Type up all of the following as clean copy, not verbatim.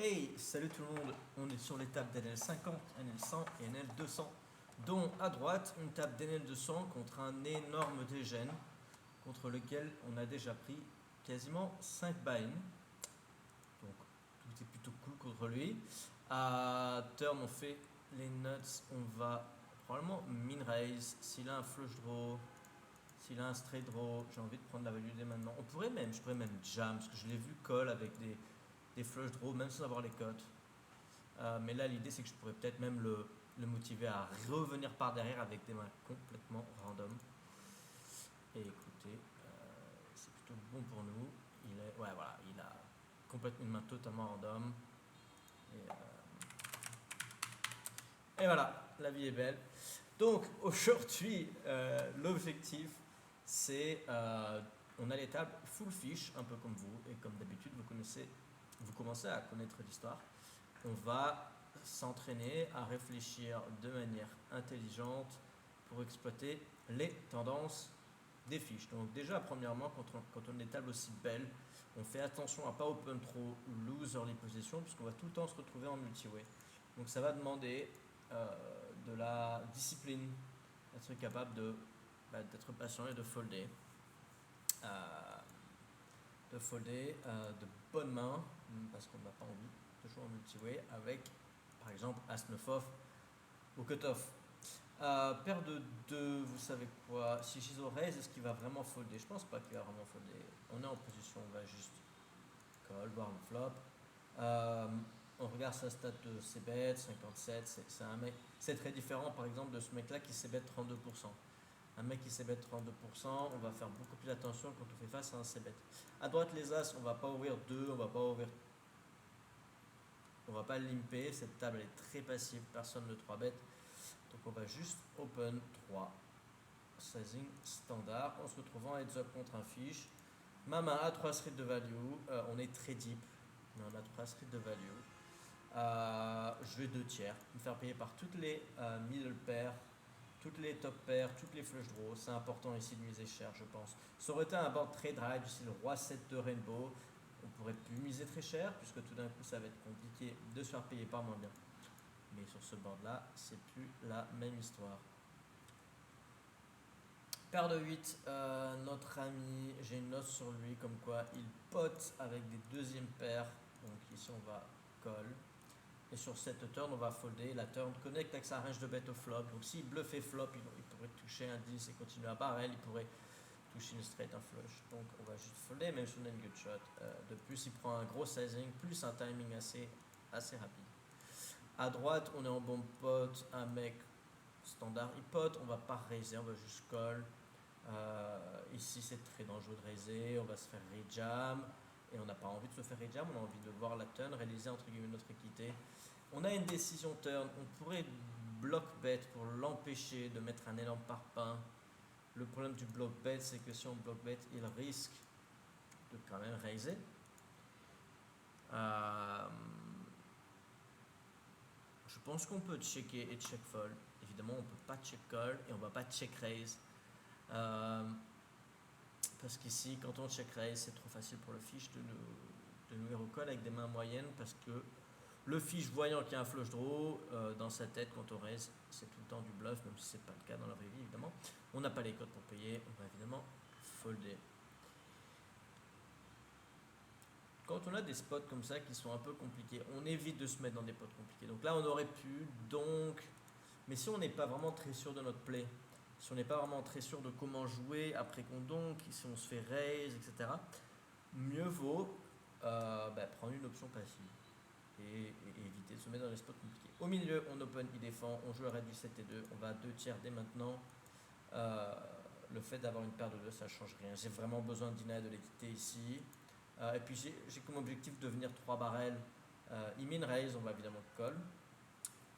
Hey, salut tout le monde, on est sur les tables d'NL50, NL100 et NL200, dont à droite une table d'NL200 contre un énorme dégène, contre lequel on a déjà pris quasiment 5 buy-in, donc tout est plutôt cool contre lui. À turn on fait les nuts, on va probablement min raise, s'il a un flush draw, s'il a un straight draw, j'ai envie de prendre la value dès maintenant. Je pourrais même jam, parce que je l'ai vu call avec des flush draws, même sans avoir les cotes. Mais là, l'idée, c'est que je pourrais peut-être même le motiver à revenir par derrière avec des mains complètement random. Et écoutez, c'est plutôt bon pour nous. Il a complètement une main totalement random. Et voilà, la vie est belle. Donc aujourd'hui, l'objectif, c'est, on a les tables full fish, un peu comme vous, et comme d'habitude, vous commencez à connaître l'histoire. On va s'entraîner à réfléchir de manière intelligente pour exploiter les tendances des fiches. Donc déjà, premièrement, quand on a des tables aussi belles, on fait attention à pas open trop lose early position puisqu'on va tout le temps se retrouver en multi-way. Donc ça va demander de la discipline, d'être capable d'être patient et de folder. De bonnes mains parce qu'on n'a pas envie de jouer en multi-way avec par exemple As-9 off ou cut-off. Paire de 2, vous savez quoi? Si Shizo raise, est-ce qu'il va vraiment folder? Je pense pas qu'il va vraiment folder. On est en position, on va juste call, voir un flop. On regarde sa stat de CBET, 57, c'est un mec, c'est très différent par exemple de ce mec là qui CBET 32%. Un mec qui CBET 32%, on va faire beaucoup plus attention quand on fait face à un CBET. À droite les As, on va pas ouvrir 2, on va pas limper, cette table est très passive, personne ne 3 bet. Donc on va juste open 3, sizing standard, en se retrouvant heads up contre un fiche. Ma main a 3 streets de value, on est très deep, mais on a 3 streets de value. Je vais 2 tiers, me faire payer par toutes les middle pairs, toutes les top pairs, toutes les flush draws. C'est important ici de miser cher, je pense. Ça aurait été un board très dry du style roi 7 de rainbow. On pourrait plus miser très cher, puisque tout d'un coup, ça va être compliqué de se faire payer par moins bien. Mais sur ce board là, c'est plus la même histoire. Paire de 8, notre ami, j'ai une note sur lui comme quoi il pote avec des deuxièmes paires. Donc ici on va call. Et sur cette turn, on va folder. La turn connecte avec sa range de bet au flop. Donc s'il bluffait flop, il pourrait toucher un 10 et continuer à barrel. Il pourrait toucher une straight, un flush. Donc on va juste folder, même si on a une good shot. De plus, il prend un gros sizing, plus un timing assez rapide. À droite, on est en bon pot. Un mec standard, il pot. On va pas raiser, on va juste call. Ici, c'est très dangereux de raiser. On va se faire rejam. Et on n'a pas envie de se faire rejam, on a envie de voir la turn, réaliser entre guillemets notre équité. On a une décision turn, on pourrait block bet pour l'empêcher de mettre un énorme parpaing. Le problème du block bet, c'est que si on block bet, il risque de quand même raiser. Je pense qu'on peut checker et check fold. Évidemment, on ne peut pas check call et on ne va pas check raise. Parce qu'ici, quand on check raise, c'est trop facile pour le fiche de nous hero call avec des mains moyennes parce que le fiche, voyant qu'il y a un flush draw, dans sa tête, quand on raise, c'est tout le temps du bluff, même si ce n'est pas le cas dans la vraie vie, évidemment. On n'a pas les codes pour payer, on va évidemment folder. Quand on a des spots comme ça qui sont un peu compliqués, on évite de se mettre dans des pots compliqués. Donc là, on aurait pu, mais si on n'est pas vraiment très sûr de notre play, si on n'est pas vraiment très sûr de comment jouer après qu'on donk, si on se fait raise, etc., mieux vaut prendre une option passive et éviter de se mettre dans les spots compliqués. Au milieu, on open, il défend, on joue à réduit 7 et 2, on va à 2 tiers dès maintenant. Le fait d'avoir une paire de 2, ça ne change rien. J'ai vraiment besoin de deny de l'équité ici. Et puis j'ai comme objectif de venir 3 barrels. Il min raise, on va évidemment call.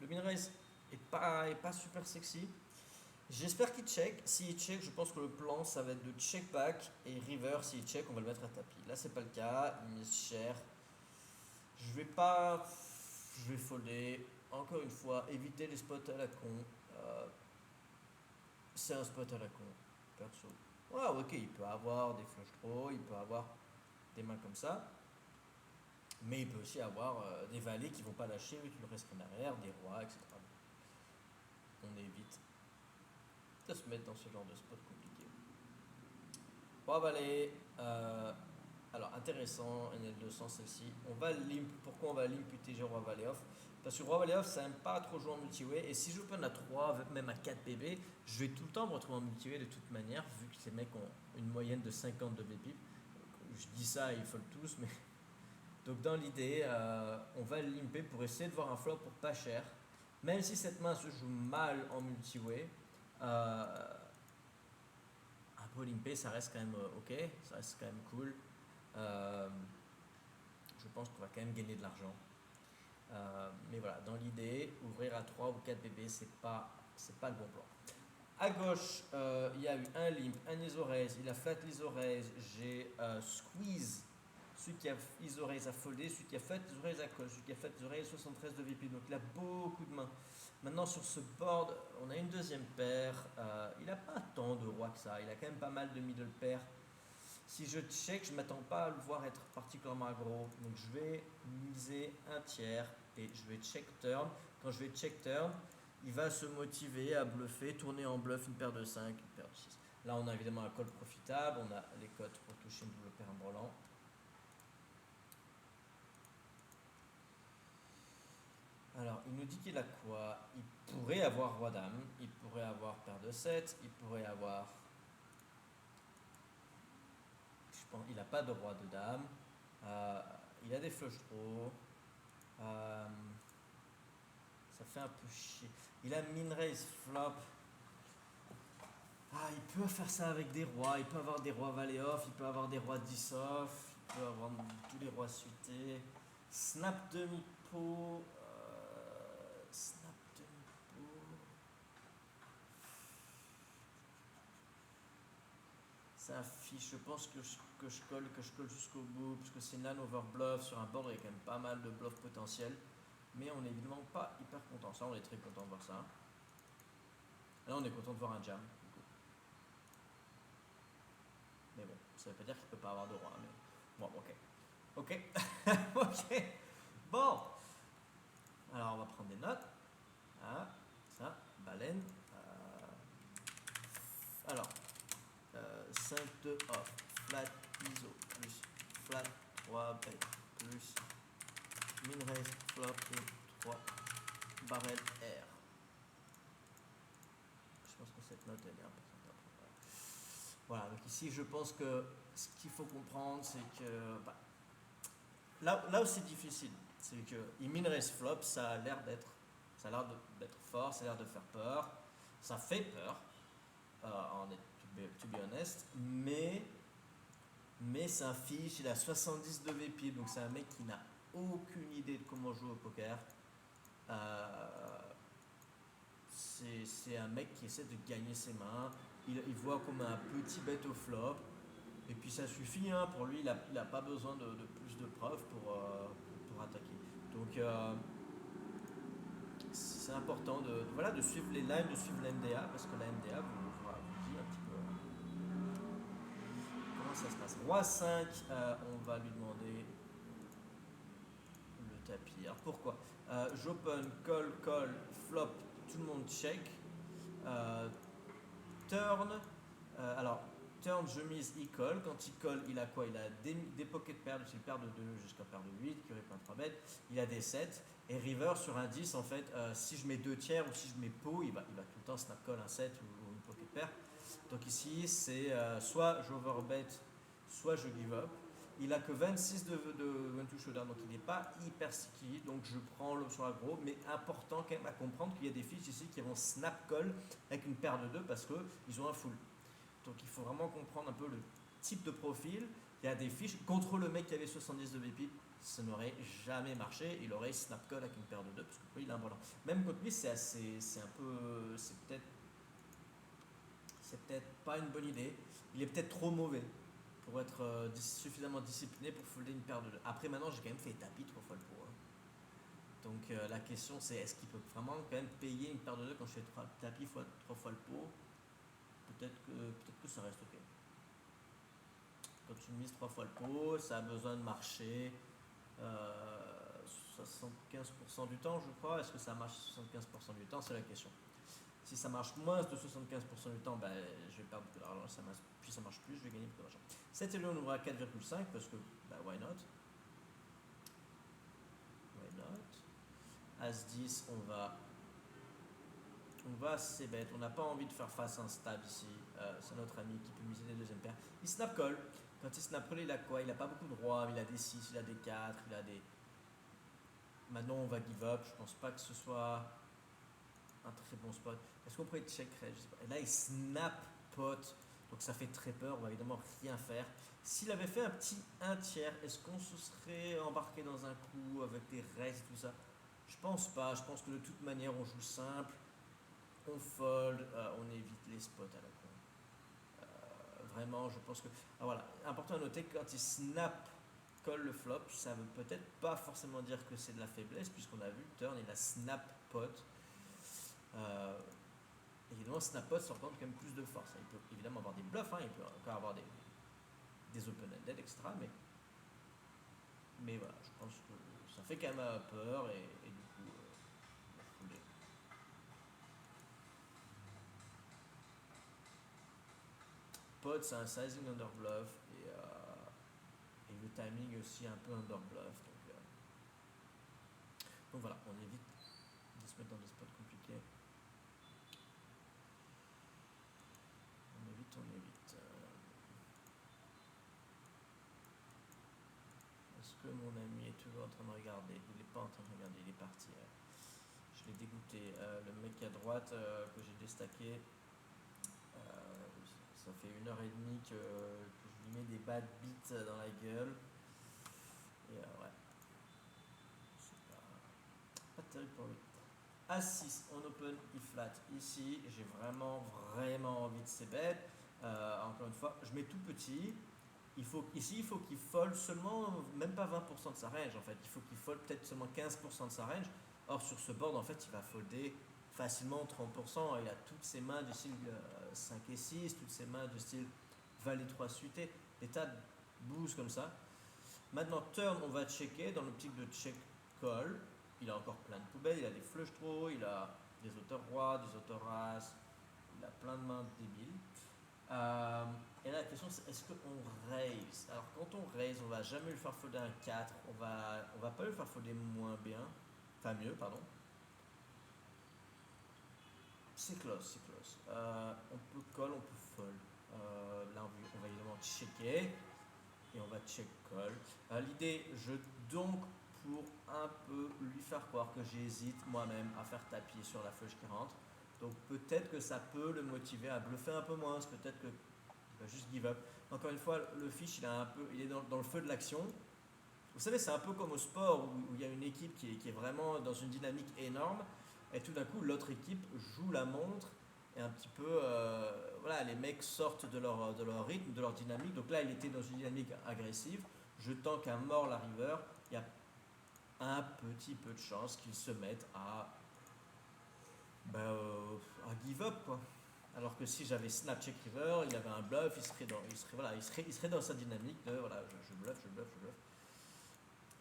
Le min raise est pas super sexy. J'espère qu'il check. S'il check, je pense que le plan ça va être de check back et river. S'il check, on va le mettre à tapis. Là, c'est pas le cas. Il mise cher. Je vais folder. Encore une fois, éviter les spots à la con. C'est un spot à la con, perso. Ok, il peut avoir des flush draws, il peut avoir des mains comme ça. Mais il peut aussi avoir des valets qui vont pas lâcher, mais qui le restent en arrière, des rois, etc. On évite de se mettre dans ce genre de spot compliqué. Roi valet, alors intéressant, NL200 celle-ci. Pourquoi on va limp UTG roi valet off? Parce que roi valet off ça aime pas trop jouer en multiway, et si je open à 3, même à 4 PB, je vais tout le temps me retrouver en multiway de toute manière, vu que ces mecs ont une moyenne de 50 de VP. Je dis ça, ils fold tous, mais donc dans l'idée, on va limper pour essayer de voir un flop pour pas cher. Même si cette main se joue mal en multiway, un peu limper, ça reste quand même ok, ça reste quand même cool. Je pense qu'on va quand même gagner de l'argent. Mais voilà, dans l'idée, ouvrir à 3 ou 4 BB, c'est pas le bon plan. À gauche, il y a eu un limp, un ISO raise, il a flat l'ISO raise, j'ai squeeze, celui qui a ISO raise a foldé, celui qui a flat ISO raise a call, celui qui a flat ISO raise 73 de VP, donc il a beaucoup de mains. Maintenant sur ce board, on a une deuxième paire, il n'a pas tant de rois que ça, il a quand même pas mal de middle pair. Si je check, je ne m'attends pas à le voir être particulièrement aggro, donc je vais miser un tiers et je vais check turn. Quand je vais check turn, il va se motiver à bluffer, tourner en bluff une paire de 5, une paire de 6. Là, on a évidemment un call profitable, on a les cotes pour toucher une double paire brelan. Alors, il nous dit qu'il a quoi? Il pourrait avoir roi-dame, il pourrait avoir paire de 7, il pourrait avoir... Je pense il n'a pas de roi de dame, il a des flush draws, ça fait un peu chier. Il a min raise flop. Il peut faire ça avec des rois, il peut avoir des rois valet off, il peut avoir des rois 10 off, il peut avoir tous les rois suités. Snap demi-pot. Snap demi-pot. Ça affiche, je pense que je colle jusqu'au bout, parce que c'est nan over bluff sur un board, il y a quand même pas mal de bluff potentiel. Mais on n'est évidemment pas hyper content. Ça, on est très content de voir ça. Là, on est content de voir un jam. Mais bon, ça veut pas dire qu'il peut pas avoir de roi. Mais... Bon, ok. Ok. Ok. Bon. Alors, on va prendre des notes. Ah, ça, baleine. Alors, 5-2 off, flat ISO, plus flat 3 bet, plus min raise flop et 3 barrel R. Je pense que cette note elle est importante. Voilà, donc ici je pense que ce qu'il faut comprendre c'est que là où c'est difficile, c'est que min raise flop, ça a l'air d'être fort, ça a l'air de faire peur, ça fait peur, to be honest, mais c'est un fiche, il a 70 de VP, donc c'est un mec qui n'a aucune idée de comment jouer au poker. C'est un mec qui essaie de gagner ses mains, il voit comme un petit bet au flop, et puis ça suffit, hein, pour lui, il n'a pas besoin de plus de preuves pour attaquer. Donc c'est important de suivre les lines, de suivre la MDA, parce que la MDA vous dit un petit peu comment ça se passe. Roi 5, on va lui demander le tapis. Alors pourquoi j'open, call, flop, tout le monde check. Turn, alors turn, je mise, il colle. Quand il colle, il a quoi? Il a des pocket pairs, c'est une paire de 2 jusqu'à paire de 8, qui répond 3 bêtes. Il a des 7. Et river sur un 10, en fait, si je mets 2 tiers ou si je mets pot, il va tout le temps snap call un 7 ou une pocket pair. Donc ici, c'est soit j'overbet, soit je give up. Il a que 26 de one-to showdown, donc il n'est pas hyper sticky, donc je prends l'option aggro, mais important quand même à comprendre qu'il y a des fiches ici qui vont snap call avec une paire de 2 parce qu'ils ont un full. Donc il faut vraiment comprendre un peu le type de profil. Il y a des fiches contre le mec qui avait 70 de VP, ça n'aurait jamais marché, il aurait snap call avec une paire de 2 parce que il a un volant. Même contre lui, c'est peut-être pas une bonne idée. Il est peut-être trop mauvais pour être suffisamment discipliné pour folder une paire de 2. Après, maintenant, j'ai quand même fait tapis 3 fois le pot. Hein. Donc la question, c'est est-ce qu'il peut vraiment quand même payer une paire de 2 quand je fais tapis 3 fois le pot? Peut-être que ça reste ok. Quand tu mises 3 fois le pot, ça a besoin de marcher. 75% du temps, je crois. Est-ce que ça marche 75% du temps? C'est la question. Si ça marche moins de 75% du temps, ben, je vais perdre beaucoup d'argent. Puis ça marche plus, je vais gagner beaucoup d'argent. Cette on ouvre à 4,5 parce que, ben, why not? Why not? As-10, on va assez bête. On n'a pas envie de faire face à un stab ici. C'est notre ami qui peut miser les deuxièmes paires. Il snap call. Quand il snap call, il a quoi? Il n'a pas beaucoup de rois. Il a des 6, il a des 4, il a des. Maintenant, on va give up. Je pense pas que ce soit un très bon spot. Est-ce qu'on pourrait check raise? Je sais pas. Et là, il snap pot. Donc ça fait très peur. On va évidemment rien faire. S'il avait fait un petit 1 tiers, est-ce qu'on se serait embarqué dans un coup avec des raises et tout ça? Je pense pas. Je pense que de toute manière, on joue simple. On fold. On évite les spots à la con. Vraiment, je pense que. Ah, voilà. Important à noter, quand il snap call le flop, ça veut peut-être pas forcément dire que c'est de la faiblesse, puisqu'on a vu turn, il a snap pot. Évidemment, snap pot s'entend quand même plus de force. Il peut évidemment avoir des bluffs, hein, il peut encore avoir des open-ended, etc. Mais voilà, je pense que ça fait quand même peur et du coup, pot, c'est un sizing under bluff et le timing aussi un peu under bluff. Donc voilà, on évite de se mettre dans des spots compliqués. On évite. Est-ce que mon ami est toujours en train de regarder? Il n'est pas en train de regarder, il est parti. Je l'ai dégoûté. Le mec à droite que j'ai déstacké, ça fait 1h30 que je lui mets des bad beats dans la gueule. Et ouais, c'est pas terrible pour lui. As-6, on open, il flat. Ici, j'ai vraiment envie de ces bêtes. Encore une fois, je mets tout petit. Ici, il faut qu'il fold seulement, même pas 20% de sa range en fait. Il faut qu'il fold peut-être seulement 15% de sa range. Or, sur ce board, en fait, il va folder facilement 30%. Il a toutes ses mains du style 5 et 6, toutes ses mains du style valet 3 suité. Des tas de boosts comme ça. Maintenant, turn, on va checker dans l'optique de check call. Il a encore plein de poubelles, il a des flush draws, il a des auteurs rois, des auteurs as, il a plein de mains débiles. Et là, la question c'est est-ce qu'on raise? Alors, quand on raise, on va jamais lui faire folder un 4, on va pas lui faire folder moins bien, enfin mieux, pardon. C'est close, c'est close. On peut call, on peut fold. Là, on va évidemment checker et on va check call. L'idée, je donc pour un peu lui faire croire que j'hésite moi-même à faire tapis sur la flush qui rentre. Donc peut-être que ça peut le motiver à bluffer un peu moins, peut-être que il va juste give up. Encore une fois, le fish, il est dans le feu de l'action. Vous savez, c'est un peu comme au sport où il y a une équipe qui est vraiment dans une dynamique énorme et tout d'un coup l'autre équipe joue la montre et un petit peu, voilà, les mecs sortent de leur rythme, de leur dynamique. Donc là, il était dans une dynamique agressive. Je tank un mort la river. Il y a un petit peu de chance qu'ils se mettent à give up quoi. Alors que si j'avais snap check river, il avait un bluff, il serait dans sa dynamique de voilà, je bluffe.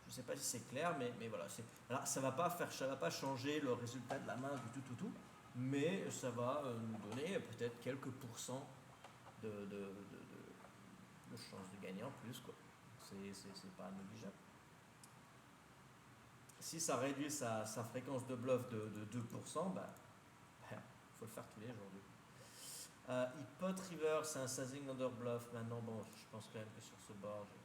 Je sais pas si c'est clair, mais voilà. Alors ça va pas changer le résultat de la main du tout, mais ça va nous donner peut-être quelques pourcents de chance de gagner en plus quoi. C'est pas négligeable. Si ça réduit sa fréquence de bluff de 2%, faut le faire tous les jours. Il pot river, c'est un sizing under bluff. Maintenant, bon, je pense quand même que sur ce board, je vais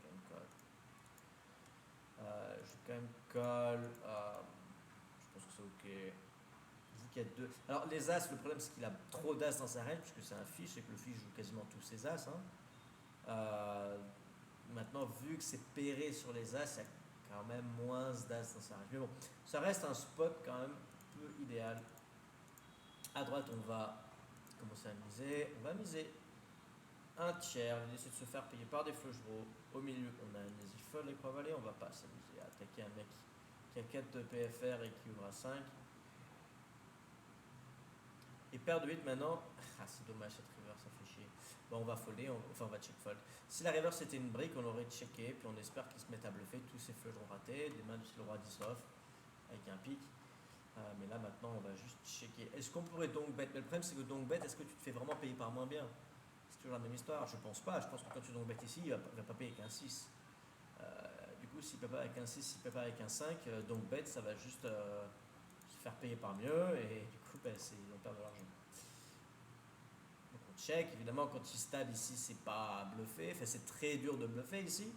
quand même call. Je pense que c'est ok. Vu qu'il y a deux. Alors, les as, le problème, c'est qu'il a trop d'as dans sa range, puisque c'est un fish et que le fish joue quasiment tous ses as. Maintenant, vu que c'est pairé sur les as, il y a quand même moins d'as dans sa range. Mais bon, ça reste un spot quand même peu idéal. À droite, on va commencer à miser. On va miser un tiers. L'idée, c'est de se faire payer par des flush draws. Au milieu, on a un easy fold et croix valet. On va pas s'amuser à attaquer un mec qui a 4 de PFR et qui ouvre à 5. Et paire de 8 maintenant. Ah, c'est dommage cette river, ça fait chier. Bon, on va folder, enfin on va check fold. Si la river c'était une brique, on aurait checké, puis on espère qu'ils se mettent à bluffer. Tous ces flushs vont rater, des mains du le roi 10 off, avec un pic. Mais là maintenant on va juste checker. Est-ce qu'on pourrait donc bet? Mais le problème c'est que donc bet, est-ce que tu te fais vraiment payer par moins bien? C'est toujours la même histoire. Je pense pas. Je pense que quand tu donc bet ici, il va pas payer avec un 6. Du coup, s'il ne peut pas avec un 6, s'il ne peut pas avec un 5, donc bet, ça va juste se faire payer par mieux et du coup, ben, ils vont perdre de l'argent. Donc on check. Évidemment, quand il stab ici, c'est pas bluffé. Enfin, c'est très dur de bluffer ici.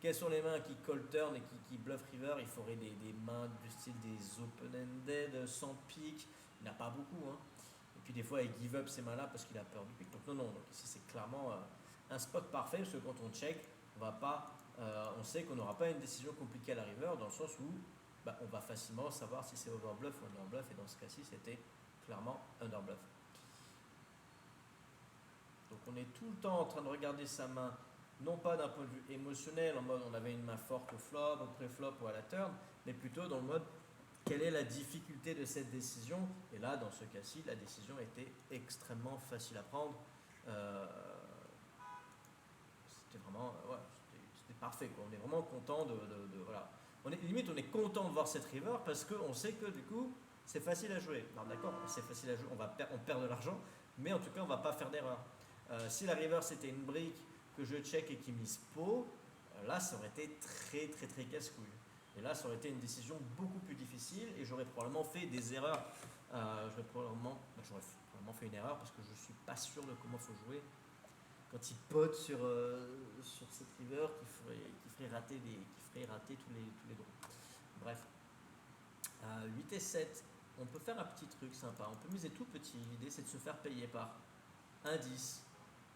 Quelles sont les mains qui call turn et qui bluff river? Il faudrait des mains du style des open-ended sans pique. Il n'y en a pas beaucoup. Hein. Et puis des fois, il give up ces mains-là parce qu'il a peur du pique. Donc non. Donc ici, c'est clairement un spot parfait parce que quand on check, on sait qu'on n'aura pas une décision compliquée à la river dans le sens où on va facilement savoir si c'est overbluff ou underbluff. Et dans ce cas-ci, c'était clairement underbluff. Donc on est tout le temps en train de regarder sa main, non pas d'un point de vue émotionnel, en mode on avait une main forte au flop, au pré-flop ou à la turn, mais plutôt dans le mode quelle est la difficulté de cette décision. Et là, dans ce cas-ci, la décision était extrêmement facile à prendre. C'était vraiment, c'était parfait, quoi. On est vraiment content voilà. Limite, on est content de voir cette river parce qu'on sait que du coup, c'est facile à jouer. Alors d'accord, c'est facile à jouer, on perd de l'argent, mais en tout cas, on va pas faire d'erreur. Si la river c'était une brique que je check et qui mise pot, là ça aurait été très très très casse-couille. Et là ça aurait été une décision beaucoup plus difficile et j'aurais probablement fait des erreurs. J'aurais probablement fait une erreur parce que je suis pas sûr de comment il faut jouer. Quand il pote sur cette river qui ferait rater tous les droits. Bref. 8 et 7, on peut faire un petit truc sympa. On peut miser tout petit. L'idée c'est de se faire payer par un 10,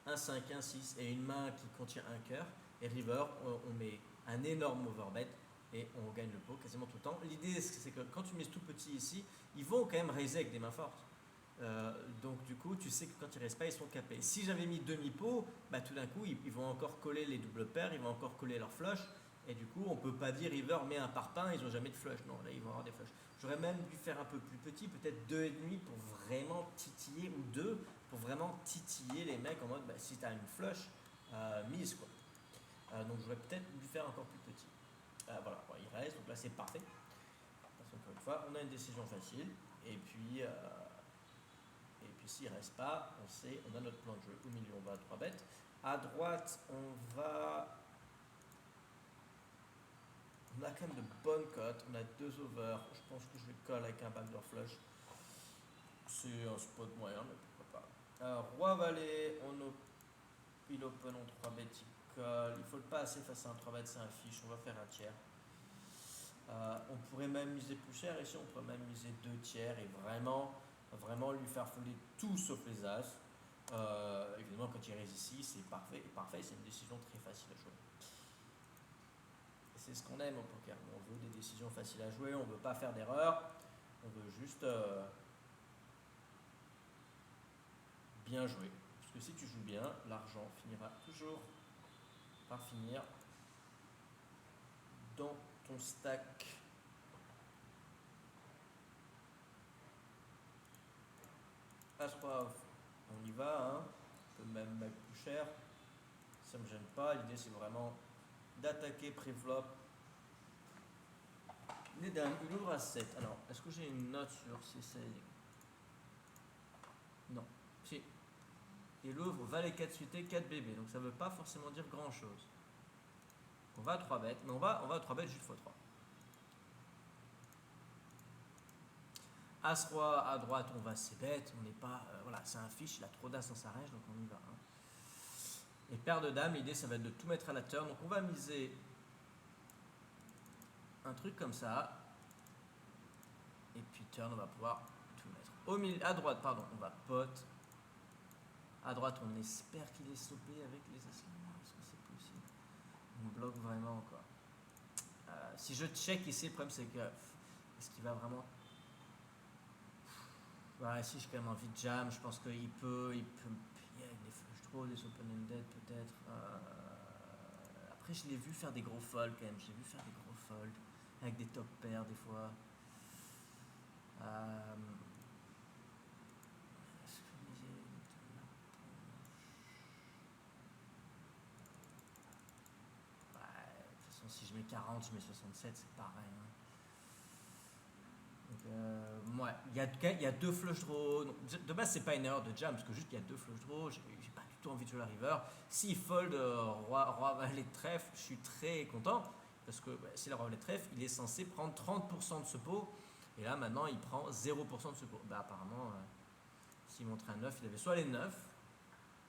un 5, un 6 et une main qui contient un cœur. Et river, on met un énorme overbet et on gagne le pot quasiment tout le temps. L'idée, c'est que quand tu mises tout petit ici, ils vont quand même raiser avec des mains fortes. Donc du coup, tu sais que quand ils restent pas, ils sont capés. Si j'avais mis demi-pot, tout d'un coup, ils vont encore coller les doubles paires, ils vont encore coller leur flush. Et du coup, on peut pas dire river met un par pain, ils ont jamais de flush. Non, là, ils vont avoir des flush. J'aurais même dû faire un peu plus petit, peut-être 2,5 pour vraiment titiller, ou 2 pour vraiment titiller les mecs en mode si tu as une flush, mise quoi. Donc j'aurais peut-être dû faire encore plus petit. Voilà, il reste, donc là c'est parfait. Parce qu'encore une fois, on a une décision facile, et puis s'il ne reste pas, on a notre plan de jeu. Au milieu, on va à 3 bêtes. À droite, on a quand même de bonnes cotes. On a 2 over. Je pense que je vais call avec un backdoor flush. C'est un spot moyen, mais pourquoi pas. Roi valet, il open en 3 bêtes, il colle. Il faut le passer face à un 3 bêtes, c'est un fiche. On va faire un tiers. On pourrait même miser plus cher. Ici, on pourrait même miser 2 tiers et vraiment lui faire folder tout sauf les as. Évidemment, quand il reste ici, c'est parfait. C'est une décision très facile à jouer. Et c'est ce qu'on aime au poker. On veut des décisions faciles à jouer, on ne veut pas faire d'erreur. On veut juste bien jouer. Parce que si tu joues bien, l'argent finira toujours par finir dans ton stack. As-3 off, on y va, hein. On peut même mettre plus cher, ça me gêne pas. L'idée c'est vraiment d'attaquer pré-flop. Les dames, il ouvre à 7. Alors, est-ce que j'ai une note sur si c'est. Non. Si. Il ouvre valet 4 suité, 4 bébés, donc ça ne veut pas forcément dire grand chose. On va à 3 bêtes, mais on va à 3 bêtes juste x3. As-roi à droite, on va c'est bête, on n'est pas. Voilà, c'est un fiche, il a trop d'as dans sa range, donc on y va. Hein. Et paire de dames, l'idée ça va être de tout mettre à la turn, donc on va miser un truc comme ça. Et puis turn, on va pouvoir tout mettre. Au milieu, à droite, pardon, on va pot. À droite, on espère qu'il est stoppé avec les as. Est-ce que c'est possible? On bloque vraiment quoi. Si je check ici, le problème c'est que est-ce qu'il va vraiment. Ouais, si j'ai quand même envie de jam, je pense qu'il peut. Il y a des flush draws, des open-ended peut-être. Après, je l'ai vu faire des gros folds quand même. Je l'ai vu faire des gros folds avec des top pairs des fois. si je mets 40, je mets 67, c'est pareil. Hein. Donc, ouais, il y a deux flush draws. Donc, de base, c'est pas une erreur de jam, parce que juste il y a deux flush draws. J'ai pas du tout envie de jouer la river. S'il fold roi valet de trèfle, je suis très content. Parce que si le roi valet de trèfle, il est censé prendre 30% de ce pot. Et là, maintenant, il prend 0% de ce pot. Bah, apparemment, s'il montrait un 9, il avait soit les 9,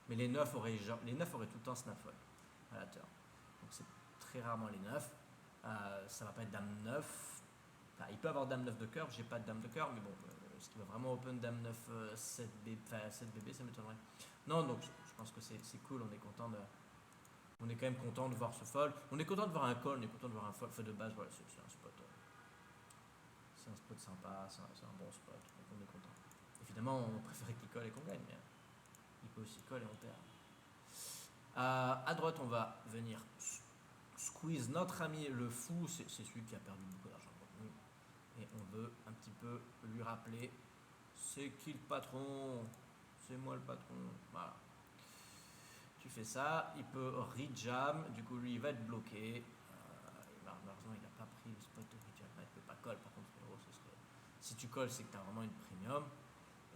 mais les 9 auraient tout le temps snap fold à la turn. Donc, c'est très rarement les 9. Ça va pas être dame 9. Enfin, il peut avoir dame 9 de cœur, j'ai pas de dame de cœur, mais bon, est-ce qu'il va vraiment open dame 9 7 BB, enfin 7 BB, ça m'étonnerait. Non, donc je pense que c'est cool, on est quand même content de voir ce fold. On est content de voir un call, on est content de voir un fold. Fait de base, voilà, c'est un spot. C'est un spot sympa, c'est un bon spot, donc on est content. Évidemment, on préférait qu'il colle et qu'on gagne, mais il peut aussi coller et on perd. À droite, on va venir squeeze notre ami le fou, c'est celui qui a perdu beaucoup d'argent pour nous. Et on veut un petit peu lui rappeler, c'est qui le patron? C'est moi le patron. Voilà. Tu fais ça, il peut rejam, du coup lui il va être bloqué. Malheureusement il n'a pas pris le spot de rejam, il ne peut pas call par contre frérot, si tu colles c'est que tu as vraiment une premium.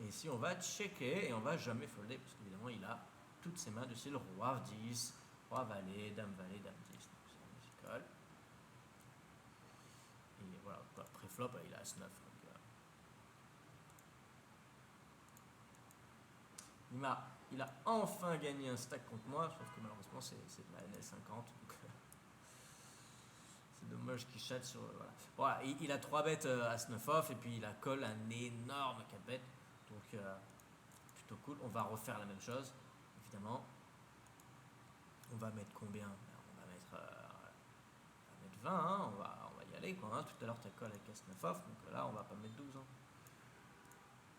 Et ici on va checker et on va jamais folder parce qu'évidemment il a toutes ses mains de style roi 10, roi valet, dame 10. Donc ça colle. Et voilà, pré-flop il a as 9. Il a enfin gagné un stack contre moi, sauf que malheureusement c'est de la NL50. Donc c'est dommage qu'il chatte sur. Voilà, il a 3 bêtes as 9 off et puis il a call un énorme 4 bêtes. Donc plutôt cool. On va refaire la même chose, évidemment. On va mettre combien? On va mettre 20, hein. on va y aller quoi. Hein. Tout à l'heure tu as call avec as 9 off, donc là on va pas mettre 12. Hein.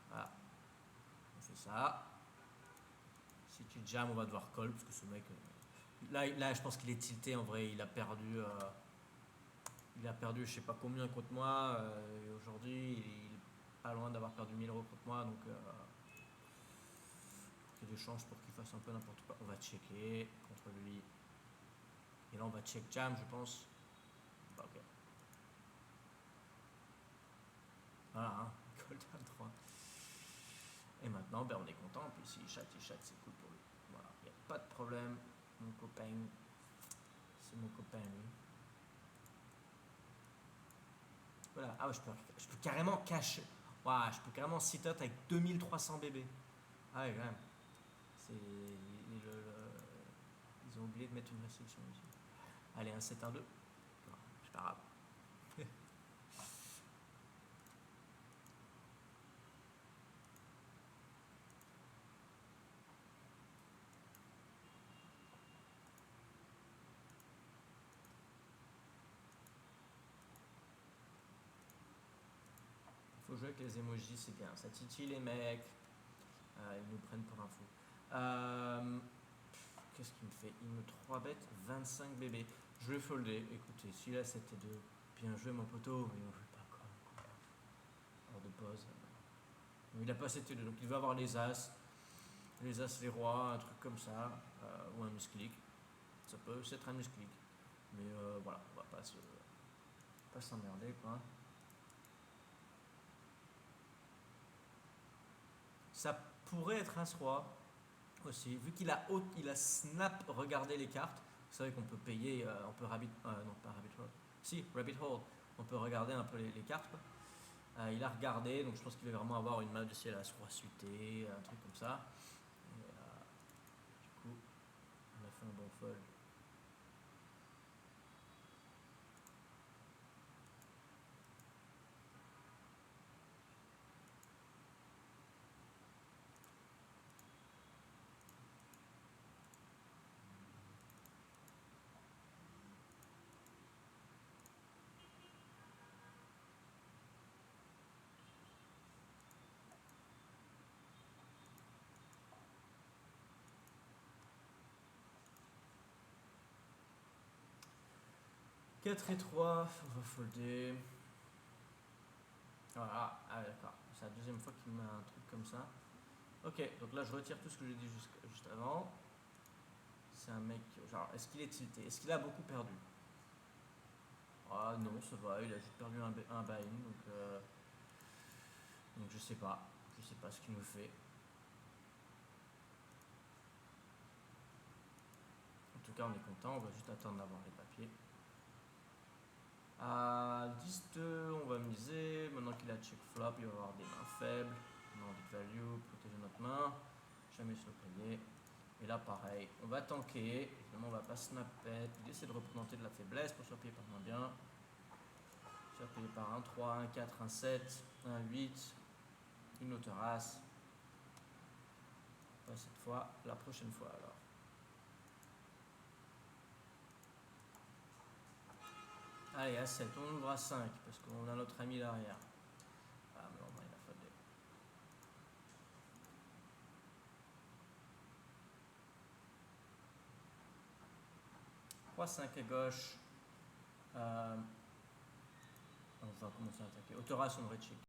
Voilà. On fait ça. Si tu jam, on va devoir call parce que ce mec. Là, je pense qu'il est tilté en vrai. Il a perdu je sais pas combien contre moi. Et aujourd'hui, il est pas loin d'avoir perdu 1000 € contre moi. Donc, il y a des chances pour qu'il fasse un peu n'importe quoi. On va checker contre lui. Et là, on va check jam, je pense. Ok. Voilà, hein. Call jam 3. Et maintenant, on est content. Puis s'il chatte, c'est cool pour lui. Voilà, il n'y a pas de problème. Mon copain, c'est mon copain lui. Voilà, je peux carrément cacher. Wow, je peux carrément sit-out avec 2300 bébés. Ah ouais, quand même. Ils ont oublié de mettre une restriction ici. Allez, un 7-1-2. C'est pas grave. Faut jouer avec les emojis, c'est bien. Ça titille les mecs. Ils nous prennent pour un fou. Qu'est-ce qu'il me fait? Il me 3 bêtes, 25 bébés. Je vais folder. Écoutez, si là c'était de bien jouer mon poteau, mais on joue pas quoi. Hors de pause. Il a pas cette 2, donc il va avoir les as, les rois, un truc comme ça, ou un misclick. Ça peut être un misclick. Mais voilà, on va pas s'emmerder quoi. Ça pourrait être un roi aussi, vu qu'il a snap regardé les cartes. Vous savez qu'on peut payer, on peut non pas rabbit hole, si rabbit hole, on peut regarder un peu les cartes. Il a regardé, donc je pense qu'il va vraiment avoir une main de ciel à roi suité, un truc comme ça. Et, du coup, on a fait un bon fold. « 4 et 3, on va folder. Voilà, d'accord. C'est la deuxième fois qu'il me met un truc comme ça. Ok, donc là je retire tout ce que j'ai dit juste avant. C'est un mec, genre, est-ce qu'il est tilté? Est-ce qu'il a beaucoup perdu? Ah non, ça va, il a juste perdu un buy-in, donc je sais pas. Je sais pas ce qu'il nous fait. En tout cas, on est content, on va juste attendre d'avoir les papiers. À 10-2, on va miser. Maintenant qu'il a check flop, il va avoir des mains faibles. On a envie de value, protéger notre main. Jamais se le payer. Et là, pareil, on va tanker. Évidemment, on va pas snapper. L'idée, c'est de représenter de la faiblesse pour se faire payer par moins bien. Se faire payer par un 3, un 4, un 7, un 8, une autre as. Pas cette fois, la prochaine fois alors. Allez, à 7, on ouvre à 5 parce qu'on a notre ami derrière. Ah, mais non, il a faudé. Roi 5 à gauche. On va commencer à attaquer. Autoras, on aurait check.